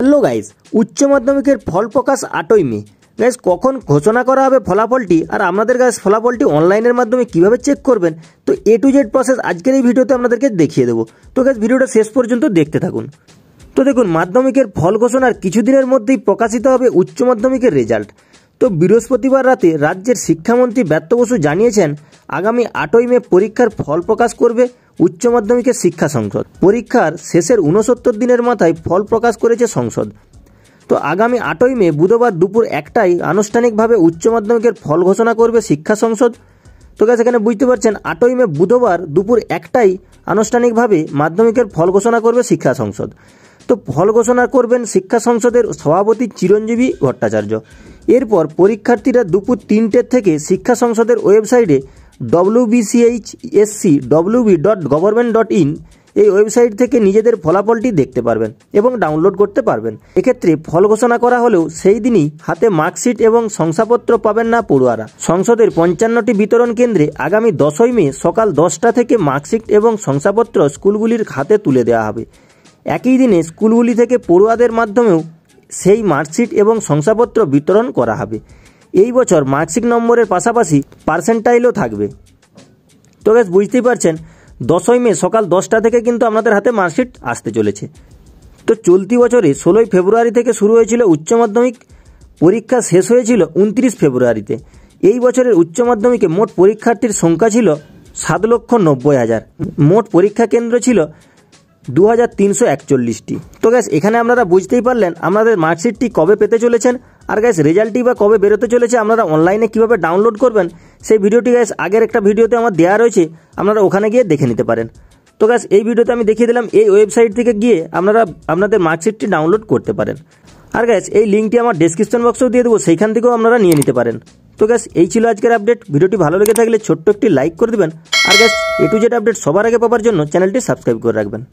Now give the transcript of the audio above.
Hello guys, উচ্চ মাধ্যমিকের ফল প্রকাশ 8ই মে। Guys কখন ঘোষণা করা হবে ফলাফলটি, আর আপনাদের গাইজ ফলাফলটি অনলাইনের মাধ্যমে কিভাবে চেক করবেন, তো A to Z প্রসেস আজকের এই ভিডিওতে আপনাদেরকে দেখিয়ে দেবো। তো গাইজ ভিডিওটা শেষ পর্যন্ত দেখতে থাকুন। তো দেখুন, মাধ্যমিকের ফল ঘোষণার কিছুদিনের মধ্যেই প্রকাশিত হবে উচ্চ মাধ্যমিকের রেজাল্ট। তো বৃহস্পতিবার রাতে রাজ্যের শিক্ষামন্ত্রী ব্রাত্য বসু জানিয়েছেন, আগামী 8ই মে পরীক্ষার ফল প্রকাশ করবে উচ্চ মাধ্যমিকের শিক্ষা সংসদ। পরীক্ষার শেষের 69 দিনের মাথায় ফল প্রকাশ করেছে সংসদ। তো আগামী 8ই মে বুধবার দুপুর 1টায় আনুষ্ঠানিকভাবে উচ্চ মাধ্যমিকের ফল ঘোষণা করবে শিক্ষা সংসদ। তো গাইস এখানে বুঝতে পারছেন, 8ই মে বুধবার দুপুর 1টায় আনুষ্ঠানিকভাবে মাধ্যমিকের ফল ঘোষণা করবে শিক্ষা সংসদ। তো ফল ঘোষণা করবেন শিক্ষা সংসদের সভাপতি চিরঞ্জীবী ভট্টাচার্য। এরপর পরীক্ষার্থীরা দুপুর 3টে থেকে শিক্ষা সংসদের ওয়েবসাইটে wbchscwb.government.in এই ওয়েবসাইট থেকে নিজেদের ফলাফলটি দেখতে পারবেন এবং ডাউনলোড করতে পারবেন। এক্ষেত্রে ফল ঘোষণা করা হলেও সেই দিনই হাতে মার্কশিট এবং শংসাপত্র পাবেন না পড়ুয়ারা। সংসদের 55টি বিতরণ কেন্দ্রে আগামী 10ই মে সকাল 10টা থেকে মার্কশিট এবং শংসাপত্র স্কুলগুলির হাতে তুলে দেওয়া হবে। একই দিনে স্কুলগুলি থেকে পড়ুয়াদের মাধ্যমেও সেই মার্কশিট এবং শংসাপত্র বিতরণ করা হবে। এই বছর মার্কশিট নম্বরের পাশাপাশি পার্সেন্টাইলও থাকবে। তো বেশ বুঝতেই পারছেন, 10ই মে সকাল 10টা থেকে কিন্তু আপনাদের হাতে মার্কশিট আসতে চলেছে। তো চলতি বছরে 16ই ফেব্রুয়ারি থেকে শুরু হয়েছিল উচ্চ মাধ্যমিক, পরীক্ষা শেষ হয়েছিল 29 ফেব্রুয়ারিতে। এই বছরের উচ্চ মাধ্যমিকে মোট পরীক্ষার্থীর সংখ্যা ছিল 7,90,000। মোট পরীক্ষা কেন্দ্র ছিল 2341টি। তো গ্যাস এখানে আপনারা বুঝতেই পারলেন আপনাদের মার্কশিটটি কবে পেতে চলেছেন, আর গ্যাস রেজাল্টটি বা কবে বেরোতে চলেছে, আপনারা অনলাইনে কিভাবে ডাউনলোড করবেন সেই ভিডিওটি গ্যাস আগের একটা ভিডিওতে আমার দেওয়া রয়েছে, আপনারা ওখানে গিয়ে দেখে নিতে পারেন। তো গ্যাস এই ভিডিওতে আমি দেখিয়ে দিলাম এই ওয়েবসাইট থেকে গিয়ে আপনারা আপনাদের মার্কশিটটি ডাউনলোড করতে পারেন। আর গ্যাস এই লিঙ্কটি আমার ডেসক্রিপশন বক্সেও দিয়ে দেবো, সেইখান থেকেও আপনারা নিয়ে নিতে পারেন। তো গ্যাস এই ছিল আজকের আপডেট। ভিডিওটি ভালো লেগে থাকলে ছোট্ট একটি লাইক করে দেবেন, আর gas A to Z update সবার আগে পাওয়ার জন্য চ্যানেলটি সাবস্ক্রাইব করে রাখবেন।